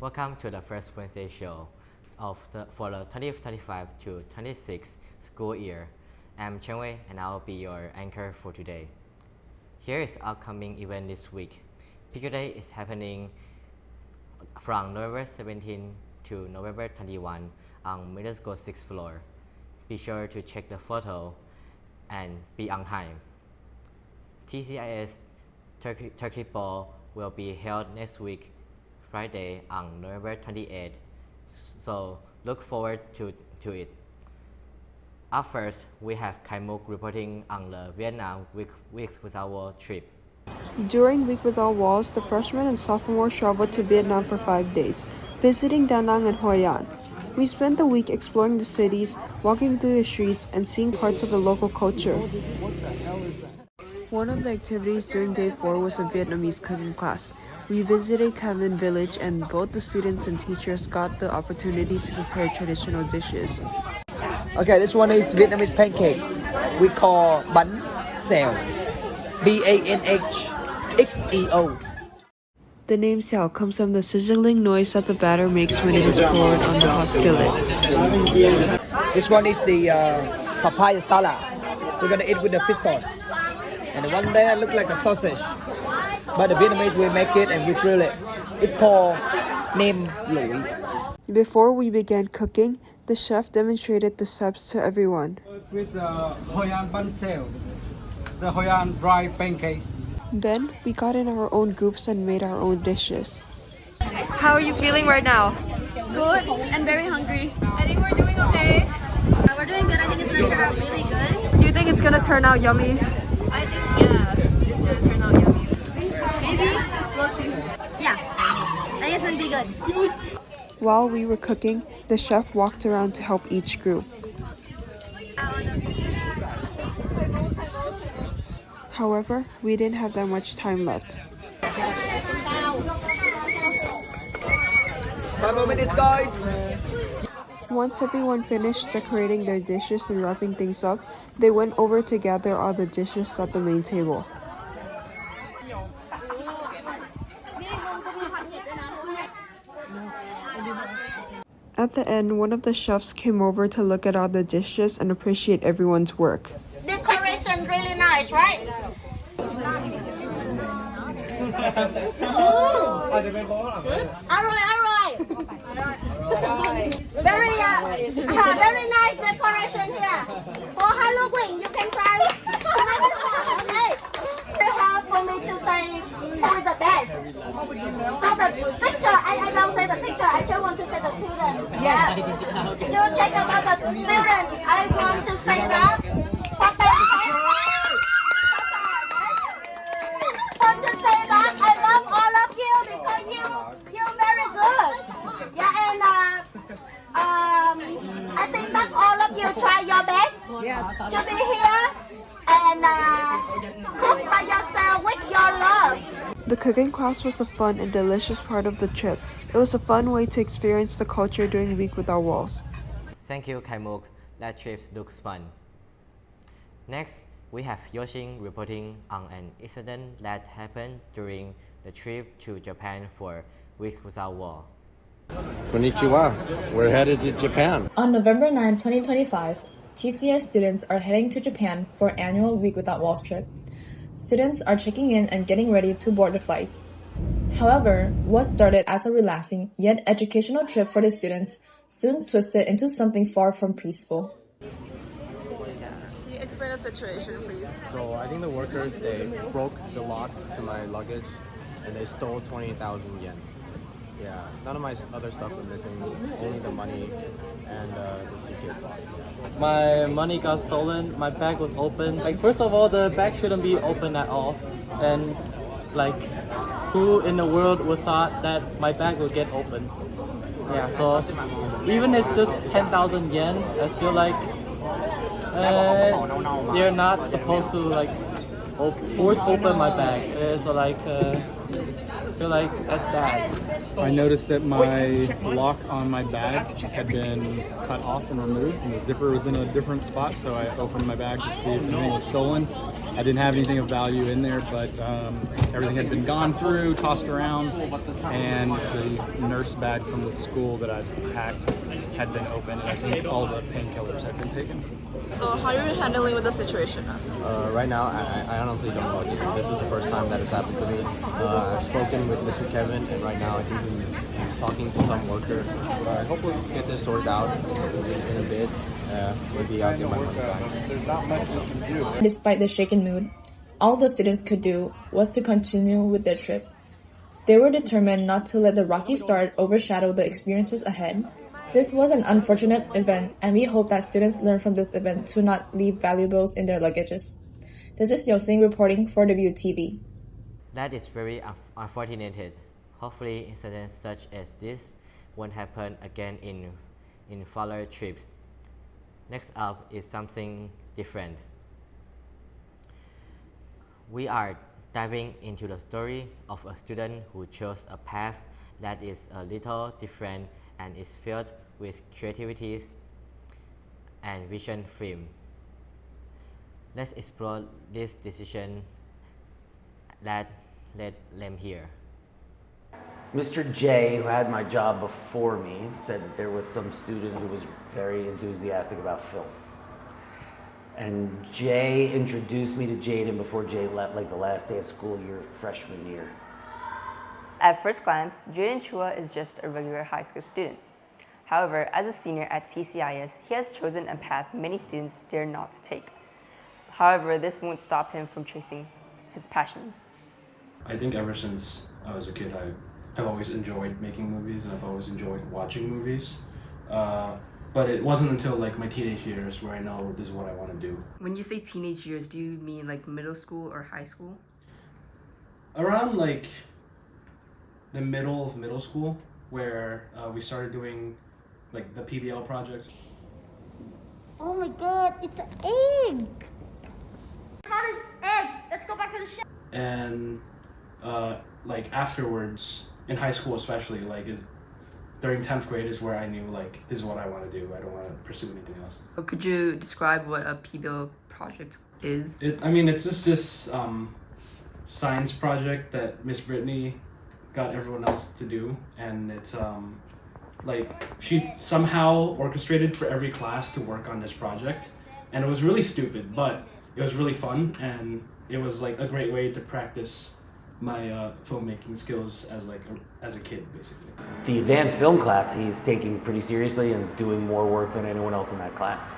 Welcome to the first Wednesday show for the 2025 to 26 school year. I'm ChenWei and I'll be your anchor for today. Here is upcoming event this week. Picture Day is happening from November 17 to November 21 on middle school 6th floor. Be sure to check the photo and be on time. TCIS Turkey Ball will be held next week, Friday on November 28, so look forward to it. Up first, we have Khaimuk reporting on the Vietnam Weeks Without War trip. During Week Without Walls, the freshmen and sophomores traveled to Vietnam for 5 days, visiting Da Nang and Hoi An. We spent the week exploring the cities, walking through the streets, and seeing parts of the local culture. One of the activities during day 4 was a Vietnamese cooking class. We visited Cam Village and both the students and teachers got the opportunity to prepare traditional dishes. Okay, this one is Vietnamese pancake. We call bánh xèo. BANHXEO. The name xiao comes from the sizzling noise that the batter makes when it is poured on the hot skillet. This one is the papaya salad. We're gonna eat with the fish sauce. And the one there look like a sausage. But the Vietnamese will make it and we grill it. It's called nem lụi. Before we began cooking, the chef demonstrated the steps to everyone. With the Hoi An bánh xèo, the Hoi An dry pancakes. Then we got in our own groups and made our own dishes. How are you feeling right now? Good and very hungry. I think we're doing okay. We're doing good. I think it's gonna turn out really good. Do you think it's gonna turn out yummy? I think it's gonna turn out yummy. Maybe we'll see. Yeah, I think it's gonna be good. While we were cooking, the chef walked around to help each group. However, we didn't have that much time left. 5 more minutes, guys. Once everyone finished decorating their dishes and wrapping things up, they went over to gather all the dishes at the main table. At the end, one of the chefs came over to look at all the dishes and appreciate everyone's work. Decoration really nice, right? Very nice decoration here. For Halloween, you can try to make it okay. Very hard for me to say who is the best. So the picture, I don't say the picture, I just want to say the student. Yeah. To check about the student, I want to say that. Want to say that I love all of you because you're very good. Yeah, and I think that all of you try your best to be here and cook by yourself with your love. The cooking class was a fun and delicious part of the trip. It was a fun way to experience the culture during Week Without Walls. Thank you, Khaimuk. That trip looks fun. Next, we have Yosing reporting on an incident that happened during the trip to Japan for Weeks Without War. Konnichiwa. We're headed to Japan. On November 9, 2025, TCIS students are heading to Japan for annual Week Without Walls trip. Students are checking in and getting ready to board the flights. However, what started as a relaxing yet educational trip for the students soon twisted into something far from peaceful. Can you explain the situation, please? So I think the workers, they broke the lock to my luggage and they stole 20,000 yen. Yeah, none of my other stuff was missing, only the money and the suitcase lock. My money got stolen, my bag was open. Like, first of all, the bag shouldn't be open at all. And like, who in the world would thought that my bag would get open? Yeah, so even it's just 10,000 yen, I feel like they're not supposed to like force open my bag. So like, I feel like that's bad. I noticed that my lock on my bag had been cut off and removed, and the zipper was in a different spot, so I opened my bag to see if anything was stolen. I didn't have anything of value in there, but everything had been gone through, tossed around, and the nurse bag from the school that I packed had been opened, and I think all the painkillers had been taken. So how are you handling with the situation now? Right now, I honestly don't know what to do. This is the first time that has happened to me. I've spoken with Mr. Kevin, and right now I think he's talking to some workers. I hope we'll get this sorted out in a bit. Maybe I'll get my money back. Despite the shaken mood, all the students could do was to continue with their trip. They were determined not to let the rocky start overshadow the experiences ahead. This was an unfortunate event, and we hope that students learn from this event to not leave valuables in their luggages. This is Yosing reporting for WTV. That is very unfortunate. Hopefully incidents such as this won't happen again in follow trips. Next up is something different. We are diving into the story of a student who chose a path that is a little different and is filled with creativity and vision film. Let's explore this decision that led them here. Mr. J, who had my job before me, said that there was some student who was very enthusiastic about film. And Jay introduced me to Jaden before Jay left, like the last day of school year, freshman year. At first glance, Jaden Chua is just a regular high school student. However, as a senior at TCIS, he has chosen a path many students dare not to take. However, this won't stop him from chasing his passions. I think ever since I was a kid, I've always enjoyed making movies and I've always enjoyed watching movies. But it wasn't until like my teenage years where I know this is what I want to do. When you say teenage years, do you mean like middle school or high school? Around like the middle of middle school, where we started doing like the PBL projects. Oh my god, it's an egg! Cottage egg! Let's go back to the ship! And like afterwards, in high school especially, like during 10th grade is where I knew like this is what I want to do. I don't want to pursue anything else. Could you describe what a PBL project is? It's just this science project that Miss Brittany got everyone else to do, and it's like she somehow orchestrated for every class to work on this project, and it was really stupid, but it was really fun, and it was like a great way to practice my filmmaking skills as a kid, basically. The advanced film class he's taking pretty seriously and doing more work than anyone else in that class.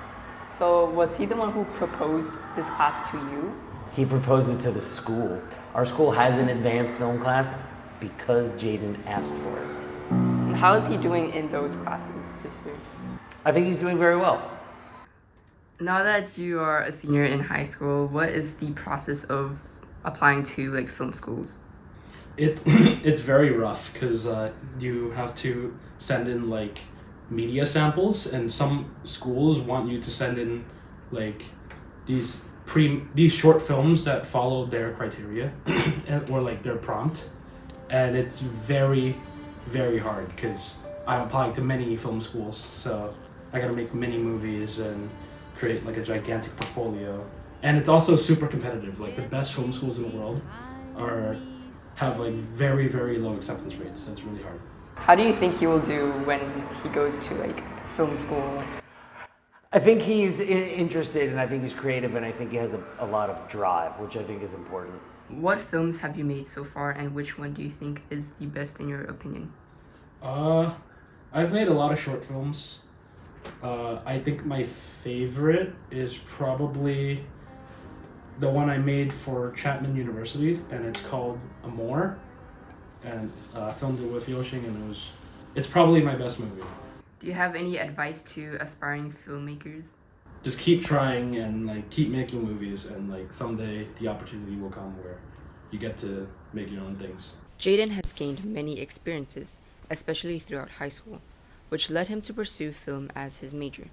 So was he the one who proposed this class to you? He proposed it to the school. Our school has an advanced film class because Jaden asked for it. And how is he doing in those classes this year? I think he's doing very well. Now that you are a senior in high school, what is the process of applying to like film schools? It's very rough because you have to send in like media samples, and some schools want you to send in like these short films that follow their criteria or like their prompt, and it's very, very hard because I'm applying to many film schools, so I gotta make many movies and create like a gigantic portfolio. And it's also super competitive. Like the best film schools in the world have like very, very low acceptance rates. So it's really hard. How do you think he will do when he goes to like film school? I think he's interested, and I think he's creative, and I think he has a lot of drive, which I think is important. What films have you made so far, and which one do you think is the best in your opinion? I've made a lot of short films. I think my favorite is probably the one I made for Chapman University, and it's called Amor, and I filmed it with Yosing, and it's probably my best movie. Do you have any advice to aspiring filmmakers? Just keep trying and like keep making movies, and like someday the opportunity will come where you get to make your own things. Jaden has gained many experiences, especially throughout high school, which led him to pursue film as his major.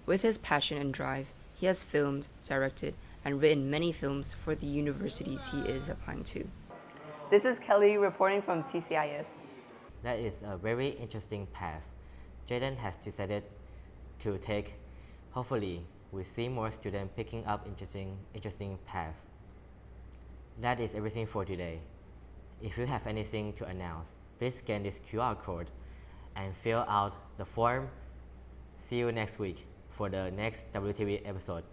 With his passion and drive, he has filmed, directed, and written many films for the universities he is applying to. This is Kelly reporting from TCIS. That is a very interesting path Jaden has decided to take. Hopefully, we see more students picking up interesting path. That is everything for today. If you have anything to announce, please scan this QR code and fill out the form. See you next week for the next WTV episode.